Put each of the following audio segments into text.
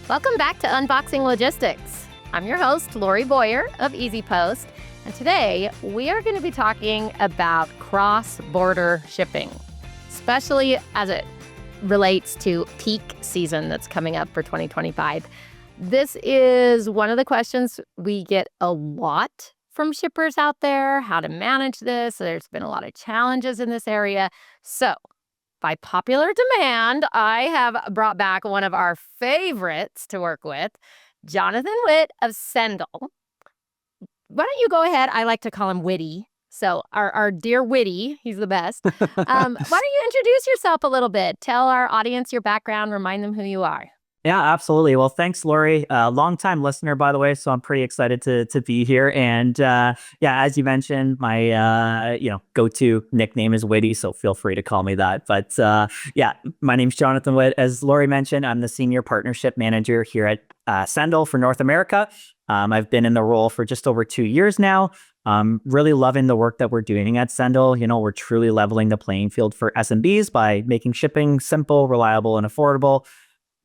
Welcome back to Unboxing Logistics. I'm your host, Lori Boyer of Easy Post, and today we are going to be talking about cross-border shipping, especially as it relates to peak season that's coming up for 2025. This is one of the questions we get a lot from shippers out there, how to manage this. There's been a lot of challenges in this area. So, by popular demand, I have brought back one of our favorites to work with, Jonathan Witt of Sendle. Why don't you go ahead? I like to call him Witty. So our dear Witty, he's the best. Why don't you introduce yourself a little bit? Tell our audience your background, remind them who you are. Yeah, absolutely. Well, thanks, Lori. Long-time listener, by the way, so I'm pretty excited to be here. And yeah, as you mentioned, my go-to nickname is Witty, so feel free to call me that. But yeah, my name's Jonathan Witt. As Lori mentioned, I'm the senior partnership manager here at Sendle for North America. I've been in the role for just over 2 years now. Really loving the work that we're doing at Sendle. You know, we're truly leveling the playing field for SMBs by making shipping simple, reliable, and affordable.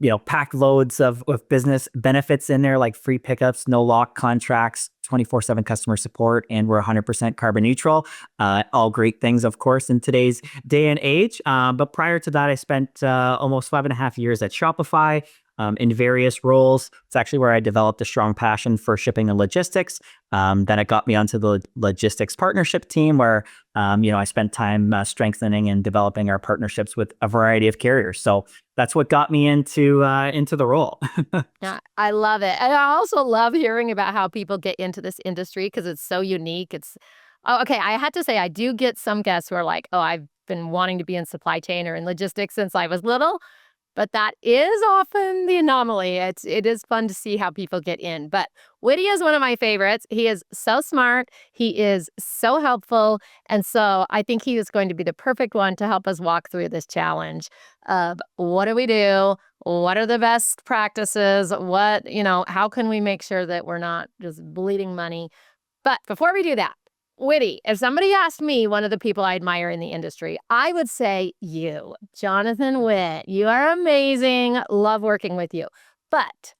You know, packed loads of business benefits in there, like free pickups, no lock contracts, 24/7 customer support, and we're 100% carbon neutral. All great things, of course, in today's day and age. But prior to that, I spent almost 5.5 years at Shopify in various roles. It's actually where I developed a strong passion for shipping and logistics. Then it got me onto the logistics partnership team where, I spent time strengthening and developing our partnerships with a variety of carriers. So that's what got me into the role. Yeah, I love it. And I also love hearing about how people get into this industry because it's so unique. Okay, I had to say, I do get some guests who are like, oh, I've been wanting to be in supply chain or in logistics since I was little. But that is often the anomaly. It is fun to see how people get in. But Witty is one of my favorites. He is so smart. He is so helpful. And so I think he is going to be the perfect one to help us walk through this challenge of what do we do? What are the best practices? How can we make sure that we're not just bleeding money? But before we do that, Witty, if somebody asked me one of the people I admire in the industry, I would say you, Jonathan Witt. You are amazing. Love working with you. But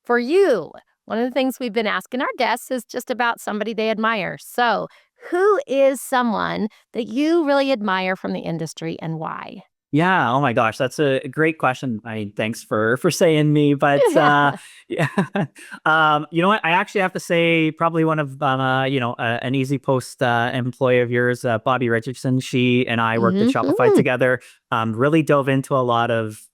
for you, one of the things we've been asking our guests is just about somebody they admire. So who is someone that you really admire from the industry and why? Yeah. Oh my gosh, that's a great question. Thanks for saying me, but yeah. You know what? I actually have to say probably one of an Easy Post employee of yours, Bobby Richardson. She and I worked at Shopify together. Really dove into a lot of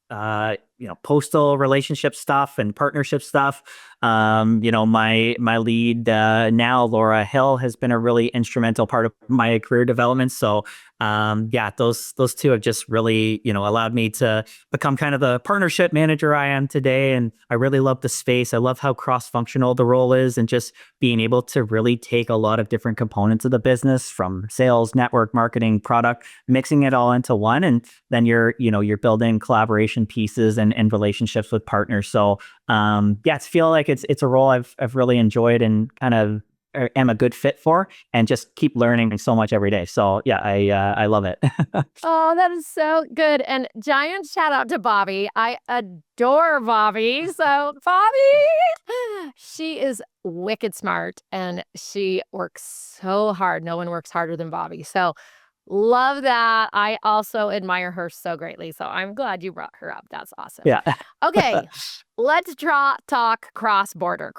postal relationship stuff and partnership stuff. My lead now, Laura Hill, has been a really instrumental part of my career development. So those two have just really, allowed me to become kind of the partnership manager I am today. And I really love the space. I love how cross-functional the role is and just being able to really take a lot of different components of the business from sales, network, marketing, product, mixing it all into one. And then you're building collaboration pieces and relationships with partners. So I feel like it's a role I've really enjoyed and kind of am a good fit for, and just keep learning so much every day. So yeah, I love it. Oh, that is so good. And giant shout out to Bobby. I adore Bobby. So Bobby, she is wicked smart and she works so hard. No one works harder than Bobby. So love that. I also admire her so greatly. So I'm glad you brought her up. That's awesome. Yeah. Okay, let's talk cross-border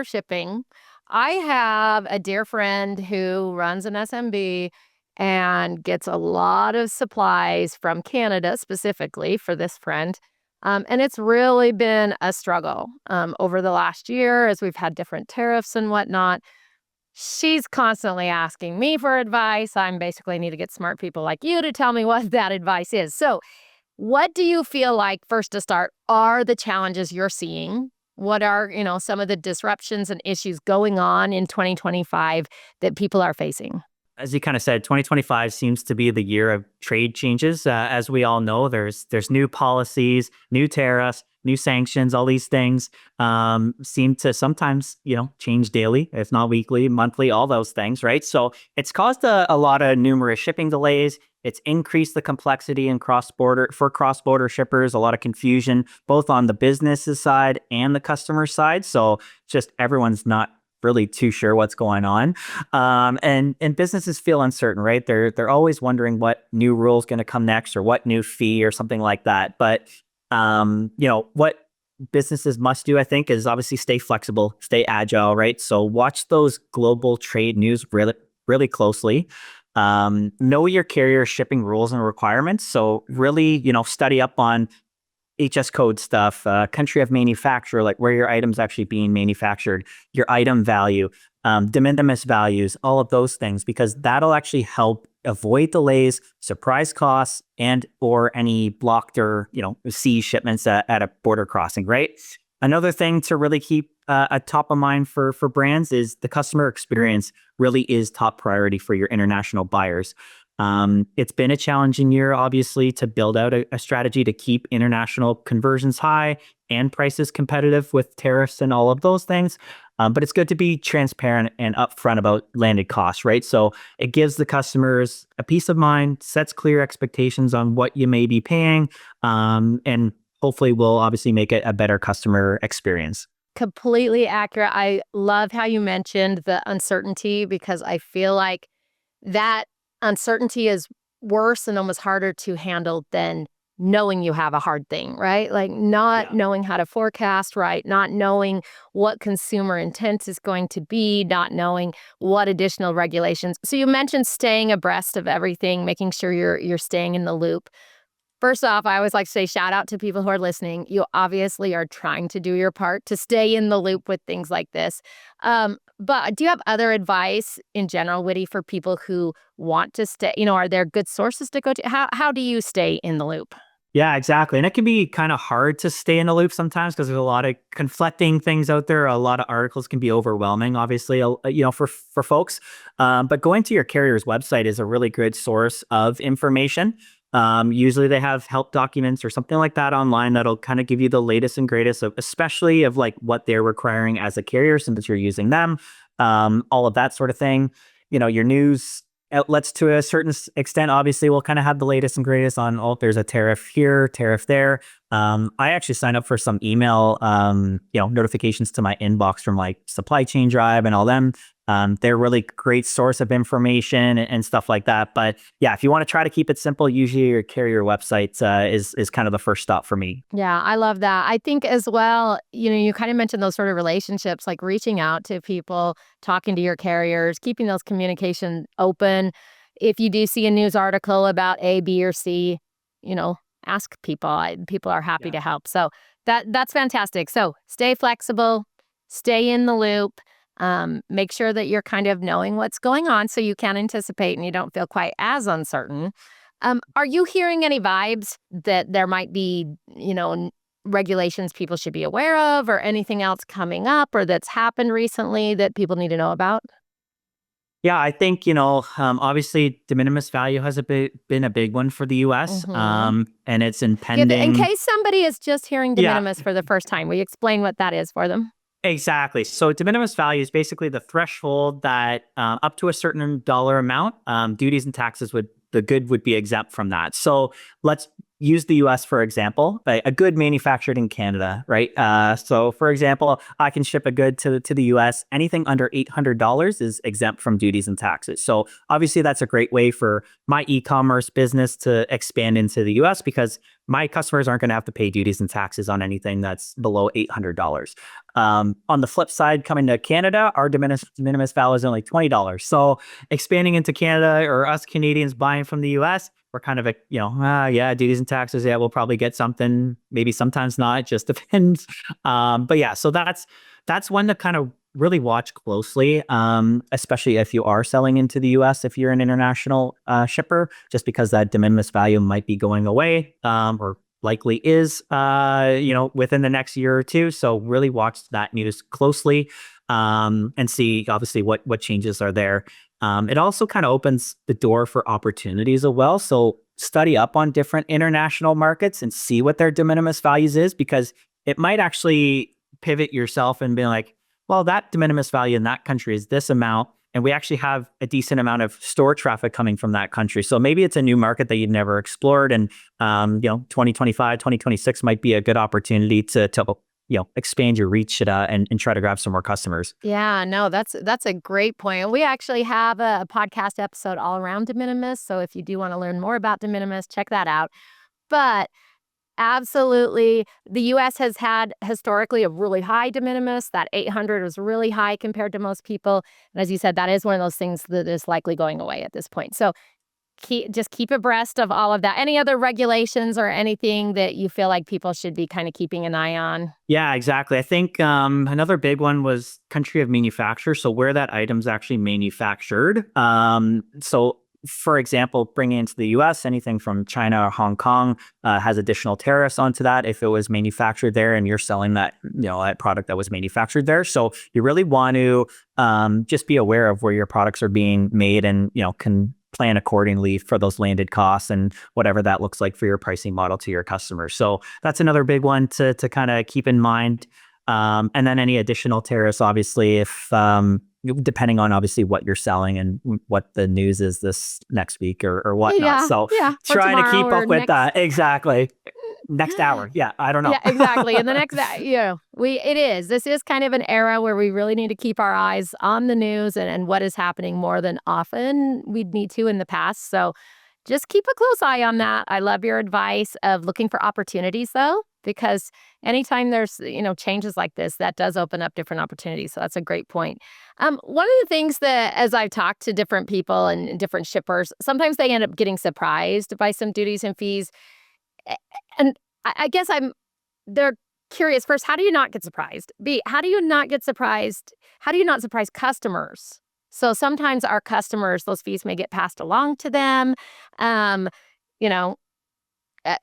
shipping. I have a dear friend who runs an SMB and gets a lot of supplies from Canada specifically for this friend. And it's really been a struggle over the last year as we've had different tariffs and whatnot. She's constantly asking me for advice. I basically need to get smart people like you to tell me what that advice is. So what do you feel like, first to start, are the challenges you're seeing? What are, some of the disruptions and issues going on in 2025 that people are facing? As you kind of said, 2025 seems to be the year of trade changes. As we all know, there's new policies, new tariffs, new sanctions, all these things seem to sometimes, change daily, if not weekly, monthly, all those things, right? So it's caused a lot of numerous shipping delays. It's increased the complexity in cross-border shippers, a lot of confusion, both on the business's side and the customer side. So just everyone's not really too sure what's going on. And businesses feel uncertain, right? They're always wondering what new rule is going to come next or what new fee or something like that. But what businesses must do, I think, is obviously stay flexible, stay agile, right? So watch those global trade news really, really closely. Know your carrier shipping rules and requirements. So really, study up on HS code stuff, country of manufacturer, like where your item's actually being manufactured, your item value, de minimis values, all of those things, because that'll actually help avoid delays, surprise costs, and or any blocked or sea shipments at a border crossing, right? Another thing to really keep a top of mind for brands is the customer experience really is top priority for your international buyers. It's been a challenging year, obviously, to build out a strategy to keep international conversions high and prices competitive with tariffs and all of those things. But it's good to be transparent and upfront about landed costs, right? So it gives the customers a peace of mind, sets clear expectations on what you may be paying, and hopefully will obviously make it a better customer experience. Completely accurate. I love how you mentioned the uncertainty because I feel like that uncertainty is worse and almost harder to handle than knowing you have a hard thing, right? Like not Yeah. knowing how to forecast, right? Not knowing what consumer intent is going to be, not knowing what additional regulations. So you mentioned staying abreast of everything, making sure you're staying in the loop. First off, I always like to say shout out to people who are listening. You obviously are trying to do your part to stay in the loop with things like this. But do you have other advice in general, Witty, for people who want to stay? Are there good sources to go to? How do you stay in the loop? Yeah, exactly. And it can be kind of hard to stay in the loop sometimes because there's a lot of conflicting things out there. A lot of articles can be overwhelming, obviously, for folks. But going to your carrier's website is a really good source of information. Usually they have help documents or something like that online that'll kind of give you the latest and greatest of, especially of like what they're requiring as a carrier since you're using them, all of that sort of thing. Your news outlets to a certain extent obviously will kind of have the latest and greatest on, oh, there's a tariff here, tariff there. I actually signed up for some email notifications to my inbox from like Supply Chain Drive and all them. They're really great source of information and stuff like that. But yeah, if you want to try to keep it simple, usually your carrier website is kind of the first stop for me. Yeah, I love that. I think as well, you kind of mentioned those sort of relationships, like reaching out to people, talking to your carriers, keeping those communication open. If you do see a news article about A, B, or C, you know, ask people. People are happy Yeah. to help. So that's fantastic. So stay flexible, stay in the loop. Make sure that you're kind of knowing what's going on so you can anticipate and you don't feel quite as uncertain. Are you hearing any vibes that there might be, regulations people should be aware of or anything else coming up or that's happened recently that people need to know about? Yeah, I think, obviously de minimis value has been a big one for the US, Hmm. and it's In impending. case somebody is just hearing de Yeah, minimis for the first time, will you explain what that is for them? exactly. So de minimis value is basically the threshold that up to a certain dollar amount, duties and taxes the good would be exempt from that. So let's use the US for example, a good manufactured in Canada, right? So for example, I can ship a good to the US. Anything under $800 is exempt from duties and taxes. So obviously that's a great way for my e-commerce business to expand into the US because my customers aren't going to have to pay duties and taxes on anything that's below $800. On the flip side, coming to Canada, our de minimis value is only $20. So expanding into Canada or us Canadians buying from the US, we're kind of yeah, duties and taxes. Yeah, we'll probably get something. Maybe sometimes not. It just depends. But yeah, so that's one to kind of really watch closely, especially if you are selling into the US, if you're an international shipper, just because that de minimis value might be going away or likely is, within the next year or two. So really watch that news closely and see obviously what changes are there. It also kind of opens the door for opportunities as well. So study up on different international markets and see what their de minimis values is because it might actually pivot yourself and be like, well, that de minimis value in that country is this amount. And we actually have a decent amount of store traffic coming from that country. So maybe it's a new market that you've never explored. And, 2025, 2026 might be a good opportunity to expand your reach and try to grab some more customers. Yeah, no, that's a great point. We actually have a podcast episode all around de minimis. So if you do want to learn more about de minimis, check that out. But absolutely, the US has had historically a really high de minimis. That 800 was really high compared to most people. And as you said, that is one of those things that is likely going away at this point. So keep abreast of all of that. Any other regulations or anything that you feel like people should be kind of keeping an eye on? Yeah, exactly. I think another big one was country of manufacture. So where that item's actually manufactured. So for example, bringing into the US, anything from China or Hong Kong has additional tariffs onto that if it was manufactured there and you're selling that product that was manufactured there. So you really want to just be aware of where your products are being made and, can plan accordingly for those landed costs and whatever that looks like for your pricing model to your customers. So that's another big one to kind of keep in mind. And then any additional tariffs, obviously, if depending on obviously what you're selling and what the news is this next week or whatnot. Yeah, So yeah, or try to tomorrow keep or up with next. that. Exactly. Next hour. Yeah, I don't know. Yeah, exactly. And the next that this is kind of an era where we really need to keep our eyes on the news and what is happening more than often we'd need to in the past. So just keep a close eye on that. I love your advice of looking for opportunities though, because anytime there's, changes like this, that does open up different opportunities. So that's a great point. One of the things that as I've talked to different people and different shippers, sometimes they end up getting surprised by some duties and fees. A- And I guess they're curious. First, how do you not get surprised? B, how do you not get surprised? How do you not surprise customers? So sometimes our customers, those fees may get passed along to them. Um, you know,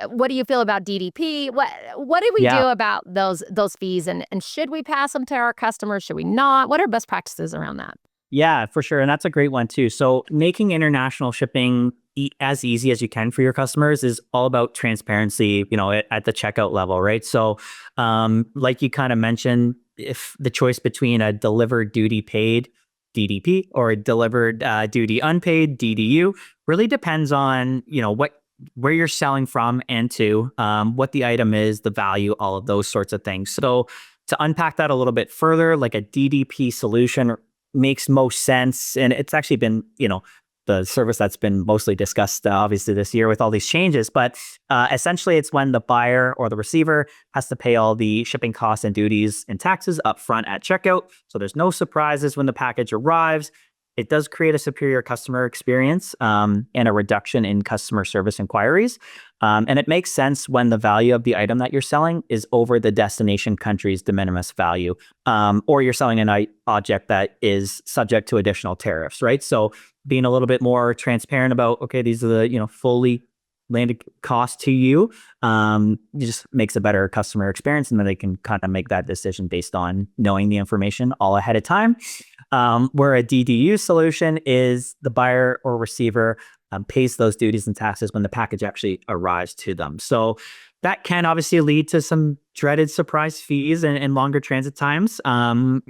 what do you feel about DDP? What do we Yeah. do about those fees? And should we pass them to our customers? Should we not? What are best practices around that? Yeah, for sure. And that's a great one too. So making international shipping as easy as you can for your customers is all about transparency, at the checkout level, right? So like you kind of mentioned, if the choice between a delivered duty paid DDP or a delivered duty unpaid DDU really depends on, where you're selling from and to, what the item is, the value, all of those sorts of things. So to unpack that a little bit further, like a DDP solution makes most sense. And it's actually been, the service that's been mostly discussed, obviously, this year with all these changes. But essentially, it's when the buyer or the receiver has to pay all the shipping costs and duties and taxes upfront at checkout. So there's no surprises when the package arrives. It does create a superior customer experience and a reduction in customer service inquiries. And it makes sense when the value of the item that you're selling is over the destination country's de minimis value, or you're selling an object that is subject to additional tariffs, right? So being a little bit more transparent about, okay, these are the fully landed costs to you, it just makes a better customer experience, and then they can kind of make that decision based on knowing the information all ahead of time. Where a DDU solution is the buyer or receiver pays those duties and taxes when the package actually arrives to them. So that can obviously lead to some dreaded surprise fees and longer transit times,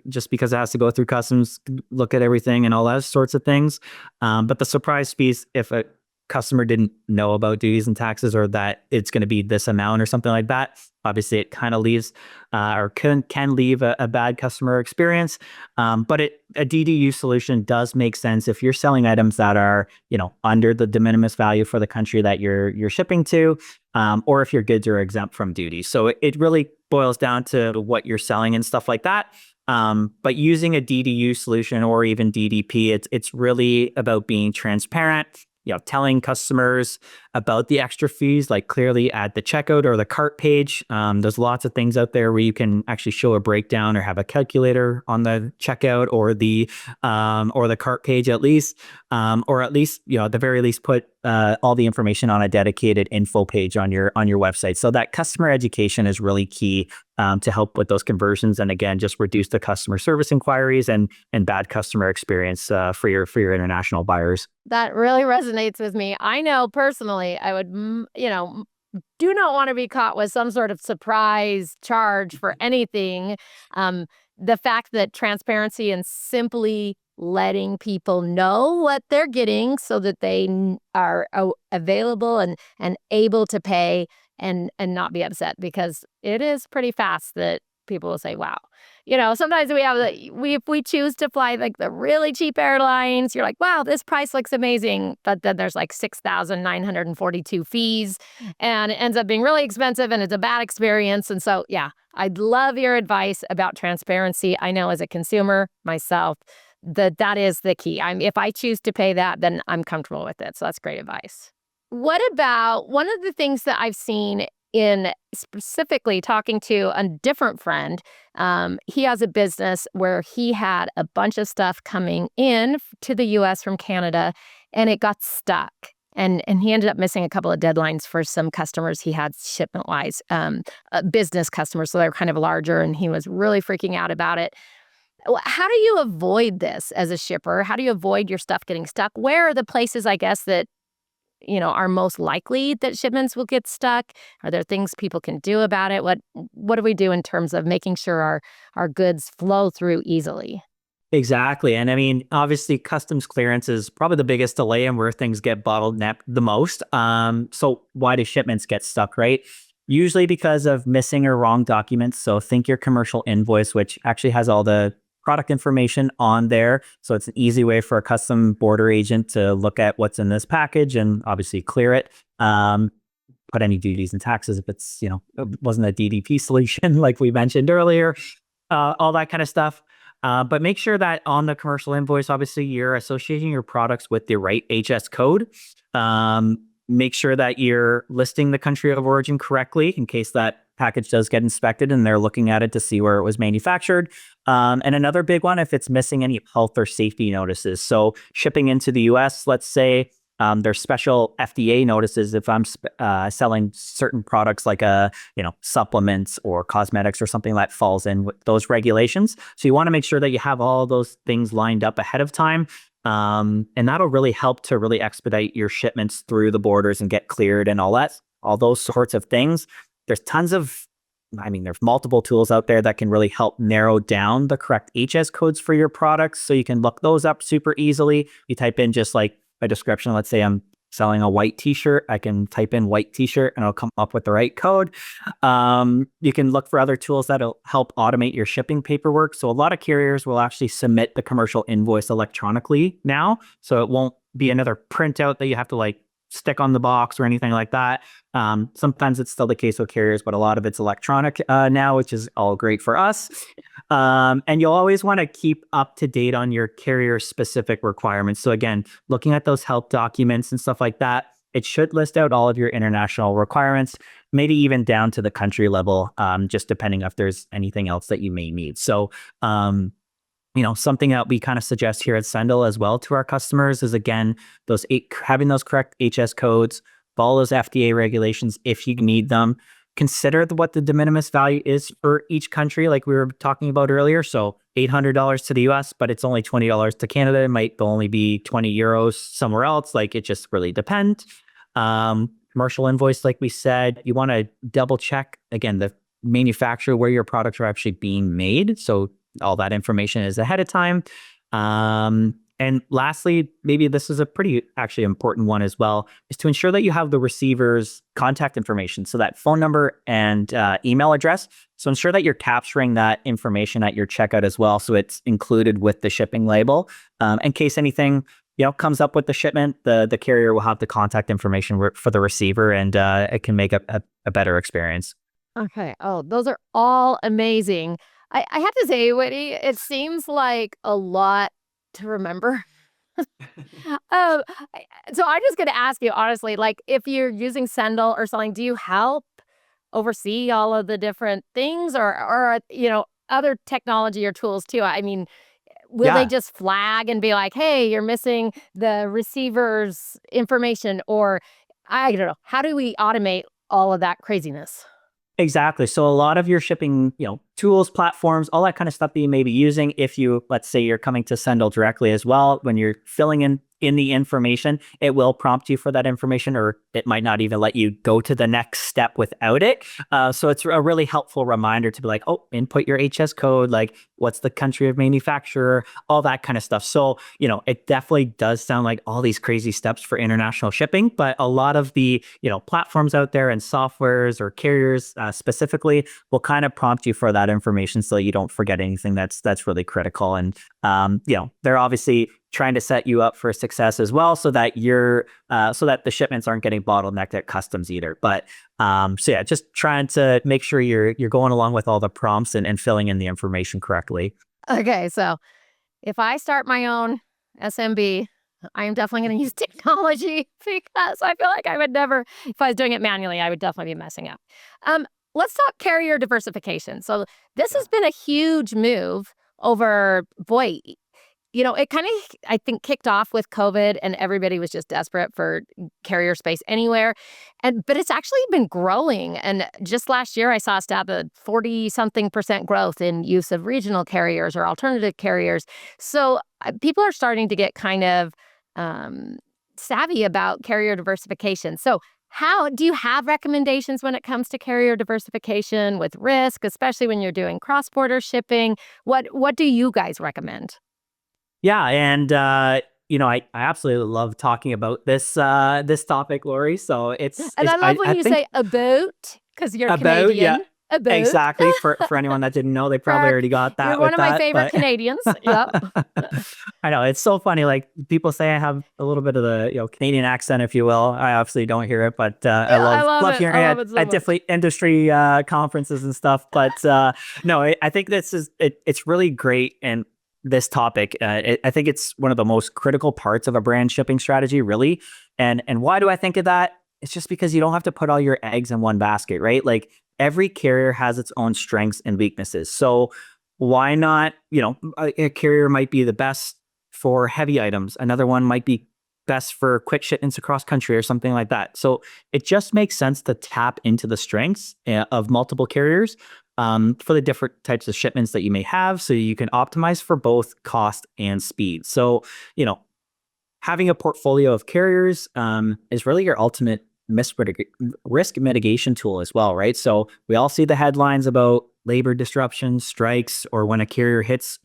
just because it has to go through customs, look at everything and all those sorts of things. But the surprise fees, if a customer didn't know about duties and taxes or that it's going to be this amount or something like that, obviously it kind of leaves or can leave a bad customer experience. But a DDU solution does make sense if you're selling items that are under the de minimis value for the country that you're shipping to, or if your goods are exempt from duty. So it really boils down to what you're selling and stuff like that. But using a DDU solution or even DDP, it's really about being transparent, telling customers about the extra fees, like clearly at the checkout or the cart page. There's lots of things out there where you can actually show a breakdown or have a calculator on the checkout or the cart page at least, or at least, at the very least, put all the information on a dedicated info page on your website. So that customer education is really key to help with those conversions, and again, just reduce the customer service inquiries and bad customer experience for your international buyers. That really resonates with me. I know personally, I would, do not want to be caught with some sort of surprise charge for anything. Um, the fact that transparency and simply letting people know what they're getting so that they are available and able to pay and not be upset, because it is pretty fast that people will say, wow. Sometimes we have if we choose to fly like the really cheap airlines, you're like, wow, this price looks amazing, but then there's like 6,942 fees, and it ends up being really expensive, and it's a bad experience. And so, yeah, I'd love your advice about transparency. I know as a consumer myself that is the key. If I choose to pay that, then I'm comfortable with it. So that's great advice. What about one of the things that I've seen in specifically talking to a different friend? He has a business where he had a bunch of stuff coming in to the US from Canada, and it got stuck. And he ended up missing a couple of deadlines for some customers he had shipment wise, business customers. So they're kind of larger, and he was really freaking out about it. How do you avoid this as a shipper? How do you avoid your stuff getting stuck? Where are the places, I guess, that are most likely that shipments will get stuck? Are there things people can do about it? What do we do in terms of making sure our goods flow through easily? Exactly. And I mean, obviously, customs clearance is probably the biggest delay and where things get bottlenecked the most. So why do shipments get stuck, right? Usually because of missing or wrong documents. So think your commercial invoice, which actually has all the product information on there. So it's an easy way for a custom border agent to look at what's in this package and obviously clear it. Put any duties and taxes if it's, it wasn't a DDP solution like we mentioned earlier, all that kind of stuff. But make sure that on the commercial invoice, obviously, you're associating your products with the right HS code. Make sure that you're listing the country of origin correctly in case that package does get inspected and they're looking at it to see where it was manufactured. And another big one, if it's missing any health or safety notices. So shipping into the US, let's say, there's special FDA notices if I'm selling certain products like supplements or cosmetics or something that falls in with those regulations. So you want to make sure that you have all those things lined up ahead of time. And that'll really help to really expedite your shipments through the borders and get cleared and all those sorts of things. There's multiple tools out there that can really help narrow down the correct HS codes for your products. So you can look those up super easily. You type in just like a description. Let's say I'm selling a white t-shirt. I can type in white t-shirt and it'll come up with the right code. You can look for other tools that'll help automate your shipping paperwork. So a lot of carriers will actually submit the commercial invoice electronically now. So it won't be another printout that you have to stick on the box or anything like that. Sometimes it's still the case with carriers, but a lot of it's electronic now, which is all great for us. And you'll always want to keep up to date on your carrier specific requirements. So again, looking at those help documents and stuff like that, it should list out all of your international requirements, maybe even down to the country level, just depending if there's anything else that you may need. So, something that we kind of suggest here at Sendle as well to our customers is, again, having those correct HS codes, follow those FDA regulations if you need them. Consider what the de minimis value is for each country, like we were talking about earlier. So $800 to the US, but it's only $20 to Canada. It might only be 20 euros somewhere else. It just really depends. Commercial invoice, like we said, you want to double check, again, the manufacturer where your products are actually being made. So all that information is ahead of time. And lastly, maybe this is a pretty actually important one as well, is to ensure that you have the receiver's contact information. So that phone number and email address. So ensure that you're capturing that information at your checkout as well. So it's included with the shipping label. In case anything comes up with the shipment, the carrier will have the contact information for the receiver, and it can make a better experience. Okay. Oh, those are all amazing. I have to say, Whitney, it seems like a lot to remember. Um, so I'm just gonna ask you honestly, if you're using Sendle or something, do you help oversee all of the different things, or other technology or tools too? I mean, will they Yeah. just flag and be like, "Hey, you're missing the receiver's information," or I don't know. How do we automate all of that craziness? Exactly. So a lot of your shipping, tools, platforms, all that kind of stuff that you may be using. If you, let's say you're coming to Sendle directly as well, when you're filling in the information, it will prompt you for that information, or it might not even let you go to the next step without it. So it's a really helpful reminder to be like, oh, input your HS code, like what's the country of manufacturer, all that kind of stuff. So, it definitely does sound like all these crazy steps for international shipping, but a lot of the, platforms out there and softwares or carriers specifically will kind of prompt you for that information so you don't forget anything that's really critical. And, they're obviously trying to set you up for success as well, so that so that the shipments aren't getting bottlenecked at customs either. But so yeah, just trying to make sure you're going along with all the prompts and filling in the information correctly. Okay, so if I start my own SMB, I am definitely going to use technology because I feel like I would never, if I was doing it manually, I would definitely be messing up. Um, let's talk carrier diversification. So this has been a huge move over, boy, it kind of, I think, kicked off with COVID and everybody was just desperate for carrier space anywhere. But it's actually been growing. And just last year, I saw a stat of 40-something% growth in use of regional carriers or alternative carriers. So people are starting to get kind of savvy about carrier diversification. So how do you have recommendations when it comes to carrier diversification with risk, especially when you're doing cross-border shipping? What do you guys recommend? Yeah, and I absolutely love talking about this topic, Lori. So And I love when I you think say "a boat" because 'cause you're about, yeah, Canadian. A boat. exactly. For anyone that didn't know, they For probably already got you're that one with of my that. favorite But Canadians. Yep. I know it's so funny. Like people say, I have a little bit of the Canadian accent, if you will. I obviously don't hear it, but I Yeah, I love love it. I hearing love it it so at much. different industry conferences and stuff. But no, I think it's really great. And this topic, I think it's one of the most critical parts of a brand shipping strategy, really. And why do I think of that? It's just because you don't have to put all your eggs in one basket, right? Like every carrier has its own strengths and weaknesses. So why not, a carrier might be the best for heavy items. Another one might be best for quick shipments across country or something like that. So it just makes sense to tap into the strengths of multiple carriers for the different types of shipments that you may have, so you can optimize for both cost and speed. So, having a portfolio of carriers is really your ultimate risk mitigation tool as well, right? So we all see the headlines about labor disruptions, strikes, or when a carrier hits,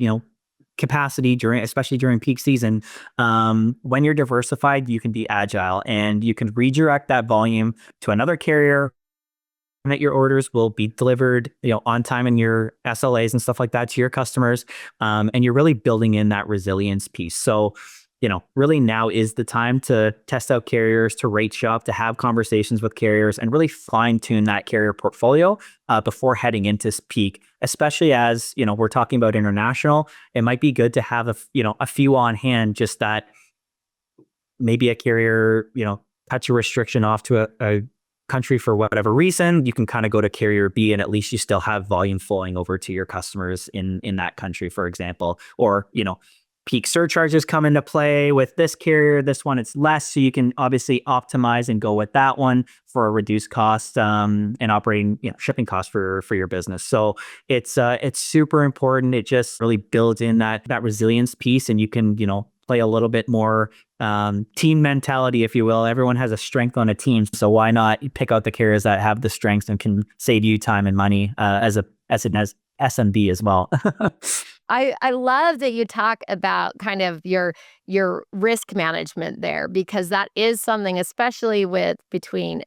capacity especially during peak season. When you're diversified, you can be agile and you can redirect that volume to another carrier, and that your orders will be delivered, on time, in your SLAs and stuff like that to your customers. And you're really building in that resilience piece. So, really now is the time to test out carriers, to rate shop, to have conversations with carriers, and really fine tune that carrier portfolio before heading into peak. Especially as we're talking about international, it might be good to have a few on hand, just that maybe a carrier, cuts a restriction off to a country for whatever reason. You can kind of go to carrier B, and at least you still have volume flowing over to your customers in that country, for example. Or, peak surcharges come into play with this carrier. This one, it's less. So you can obviously optimize and go with that one for a reduced cost and operating, shipping costs for your business. So it's super important. It just really builds in that resilience piece, and you can, play a little bit more team mentality, if you will. Everyone has a strength on a team, so why not pick out the carriers that have the strengths and can save you time and money as an SMB as well. I love that you talk about kind of your risk management there, because that is something, especially with between,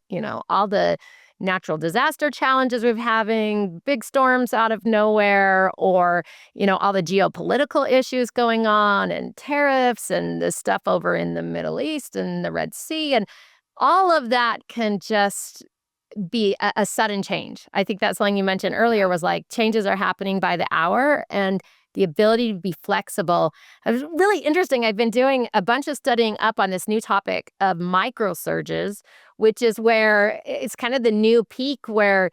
all the natural disaster challenges we're having, big storms out of nowhere, or, all the geopolitical issues going on and tariffs and the stuff over in the Middle East and the Red Sea. And all of that can just be a sudden change. I think that's something you mentioned earlier was like changes are happening by the hour, and the ability to be flexible. It was really interesting. I've been doing a bunch of studying up on this new topic of microsurges, which is where it's kind of the new peak where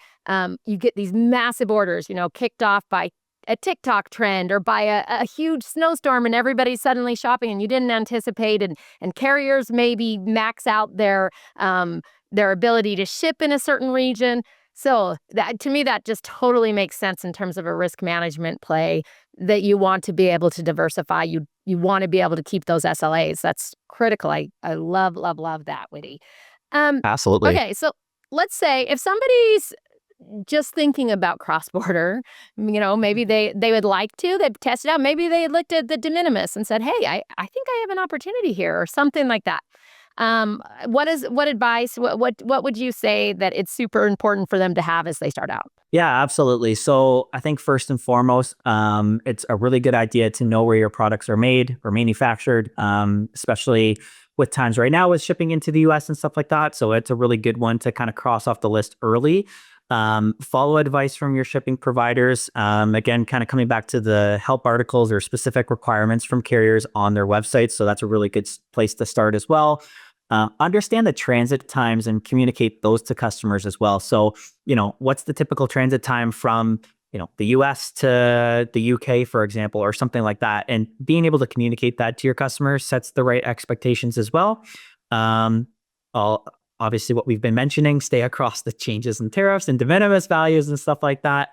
you get these massive orders, kicked off by a TikTok trend or by a huge snowstorm, and everybody's suddenly shopping and you didn't anticipate, and carriers maybe max out their ability to ship in a certain region. So that to me, that just totally makes sense in terms of a risk management play that you want to be able to diversify. You want to be able to keep those SLAs. That's critical. I love, love, love that, Witty. Um, Absolutely. okay, so let's say if somebody's just thinking about cross border, maybe they would like to. They've tested out. Maybe they looked at the de minimis and said, "Hey, I think I have an opportunity here," or something like that. What advice? What would you say that it's super important for them to have as they start out? Yeah, absolutely. So I think first and foremost, it's a really good idea to know where your products are made or manufactured, especially with times right now with shipping into the US and stuff like that. So it's a really good one to kind of cross off the list early. Follow advice from your shipping providers. Again, kind of coming back to the help articles or specific requirements from carriers on their websites. So that's a really good place to start as well. Understand the transit times and communicate those to customers as well. So, what's the typical transit time from, the US to the UK, for example, or something like that. And being able to communicate that to your customers sets the right expectations as well. Um, all, Obviously, what we've been mentioning, stay across the changes in tariffs and de minimis values and stuff like that.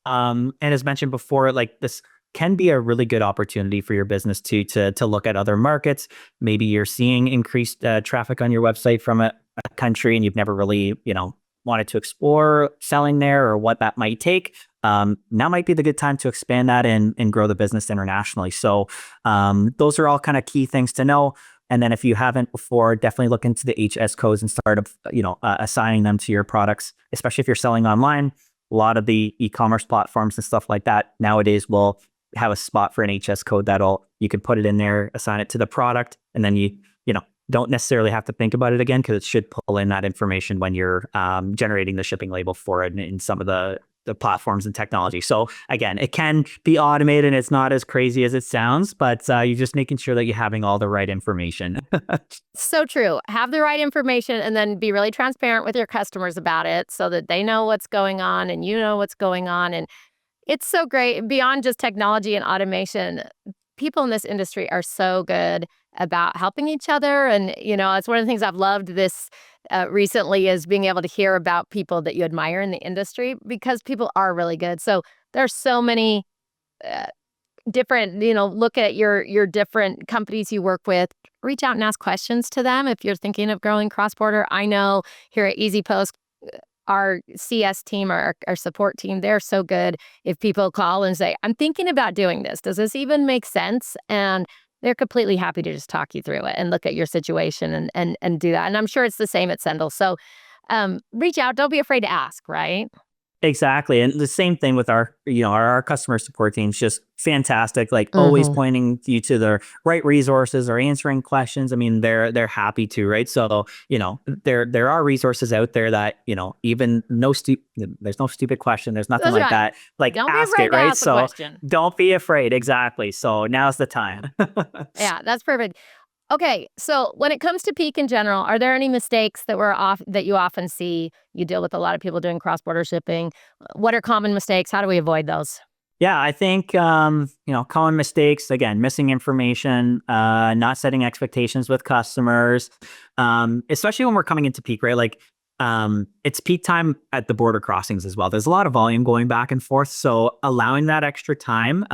And as mentioned before, like this can be a really good opportunity for your business to look at other markets. Maybe you're seeing increased traffic on your website from a country and you've never really, wanted to explore selling there or what that might take. Now might be the good time to expand that and grow the business internationally. So those are all kind of key things to know. And then if you haven't before, definitely look into the HS codes and start, assigning them to your products, especially if you're selling online. A lot of the e-commerce platforms and stuff like that nowadays will have a spot for an HS code you can put it in there, assign it to the product, and then you don't necessarily have to think about it again because it should pull in that information when you're generating the shipping label for it in some of the platforms and technology. So again, it can be automated. It's not as crazy as it sounds, but you're just making sure that you're having all the right information. So true. Have the right information and then be really transparent with your customers about it so that they know what's going on and you know what's going on. And it's so great. Beyond just technology and automation, people in this industry are so good about helping each other. And, it's one of the things I've loved this recently is being able to hear about people that you admire in the industry because people are really good. So there's so many uh, different, look at your different companies you work with, reach out and ask questions to them if you're thinking of growing cross border. I know here at Easy Post, our CS team, our support team, they're so good. If people call and say, I'm thinking about doing this, does this even make sense? And they're completely happy to just talk you through it and look at your situation and do that. And I'm sure it's the same at Sendle. So reach out. Don't be afraid to ask, right? Exactly. And the same thing with our customer support teams, just fantastic, like always Hmm. pointing you to the right resources or answering questions. I mean, they're happy to, right? So, there are resources out there that, even there's no stupid question, there's nothing That's like right. that. Like Don't be ask afraid it, to right? ask the So question. don't be afraid. Exactly. So now's the time. Yeah, that's perfect. Okay, so when it comes to peak in general, are there any mistakes that you often see? You deal with a lot of people doing cross-border shipping. What are common mistakes? How do we avoid those? Yeah, I think common mistakes again, missing information, not setting expectations with customers, especially when we're coming into peak, right? Like, it's peak time at the border crossings as well. There's a lot of volume going back and forth, so allowing that extra time,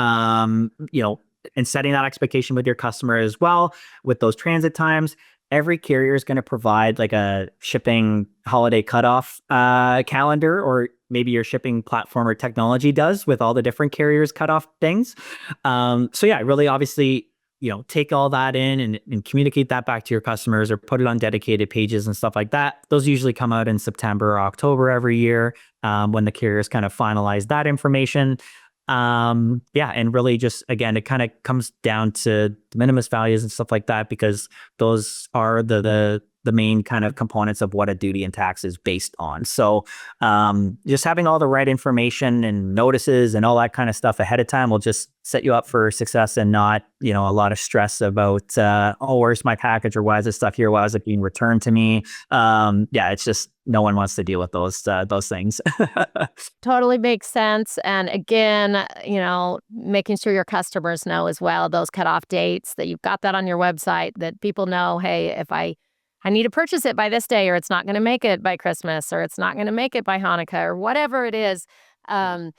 and setting that expectation with your customer as well with those transit times. Every carrier is going to provide like a shipping holiday cutoff calendar, or maybe your shipping platform or technology does with all the different carriers cutoff things. So yeah, really obviously, take all that in and communicate that back to your customers or put it on dedicated pages and stuff like that. Those usually come out in September or October every year, when the carriers kind of finalize that information. Yeah, and really just again, it kind of comes down to de minimis values and stuff like that because those are the main kind of components of what a duty and tax is based on. So just having all the right information and notices and all that kind of stuff ahead of time will just set you up for success and not, a lot of stress about, oh, where's my package or why is this stuff here? Why is it being returned to me? Yeah, it's just no one wants to deal with those things. Totally makes sense. And again, making sure your customers know as well those cutoff dates, that you've got that on your website, that people know, hey, if I I need to purchase it by this day, or it's not going to make it by Christmas, or it's not going to make it by Hanukkah, or whatever it is. Um,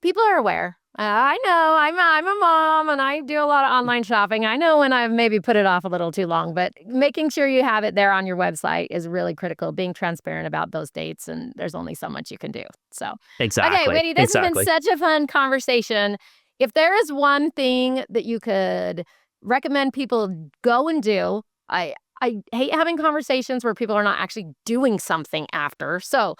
People are aware. I know I'm a mom and I do a lot of online shopping. I know when I've maybe put it off a little too long, but making sure you have it there on your website is really critical. Being transparent about those dates, and there's only so much you can do. So, okay, Exactly. Whitney, this has been Exactly. such a fun conversation. If there is one thing that you could recommend people go and do, I hate having conversations where people are not actually doing something after. So,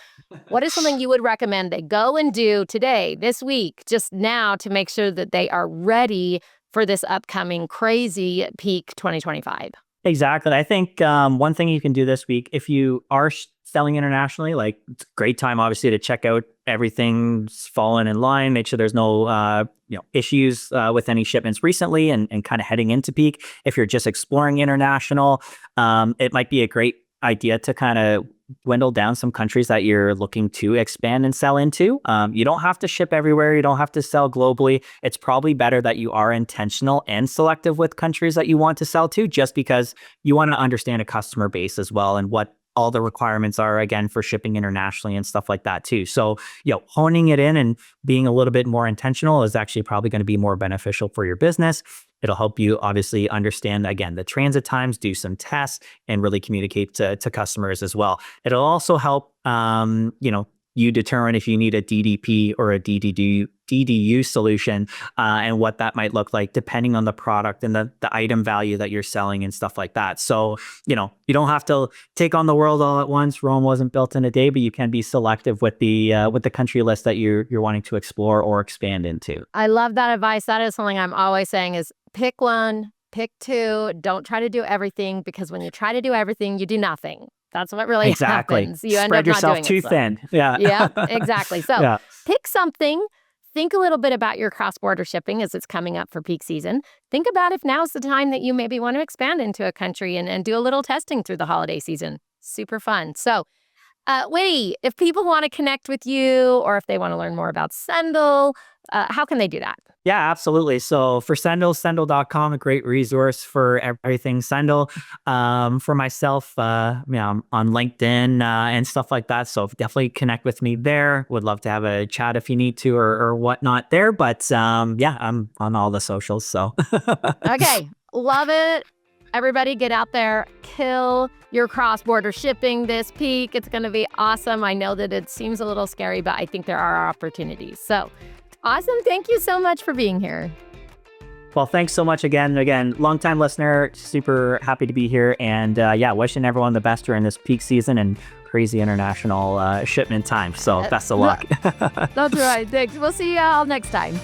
what is something you would recommend they go and do today, this week, just now to make sure that they are ready for this upcoming crazy peak 2025? Exactly. I think one thing you can do this week, if you are selling internationally, like it's a great time, obviously, to check out everything's fallen in line, make sure there's no issues with any shipments recently, and kind of heading into peak. If you're just exploring international, it might be a great idea to kind of dwindle down some countries that you're looking to expand and sell into. You don't have to ship everywhere. You don't have to sell globally. It's probably better that you are intentional and selective with countries that you want to sell to, just because you want to understand a customer base as well and what all the requirements are, again, for shipping internationally and stuff like that too. So, honing it in and being a little bit more intentional is actually probably going to be more beneficial for your business. It'll help you obviously understand, again, the transit times, do some tests, and really communicate to customers as well. It'll also help, you determine if you need a DDP or a DDU solution, and what that might look like depending on the product and the item value that you're selling and stuff like that. So, you don't have to take on the world all at once. Rome wasn't built in a day, but you can be selective with the country list that you're wanting to explore or expand into. I love that advice. That is something I'm always saying is pick one, pick two. Don't try to do everything, because when you try to do everything, you do nothing. That's what really Exactly. happens. You end Spread up not yourself doing too it. So. thin. Yeah. Yeah, exactly. So Yeah. pick something. Think a little bit about your cross-border shipping as it's coming up for peak season. Think about if now's the time that you maybe want to expand into a country and do a little testing through the holiday season. Super fun. So, Winnie, if people want to connect with you or if they want to learn more about Sendle, how can they do that? Yeah, absolutely. So for Sendle, Sendle.com, a great resource for everything Sendle. For myself, I'm on LinkedIn and stuff like that. So definitely connect with me there. Would love to have a chat if you need to, or whatnot there. But yeah, I'm on all the socials. So Okay, love it. Everybody get out there, kill your cross-border shipping this peak. It's going to be awesome. I know that it seems a little scary, but I think there are opportunities. So awesome. Thank you so much for being here. Well, thanks so much again. Again, longtime listener, super happy to be here. And yeah, wishing everyone the best during this peak season and crazy international shipment time. So best of luck. That's right. Thanks. We'll see you all next time.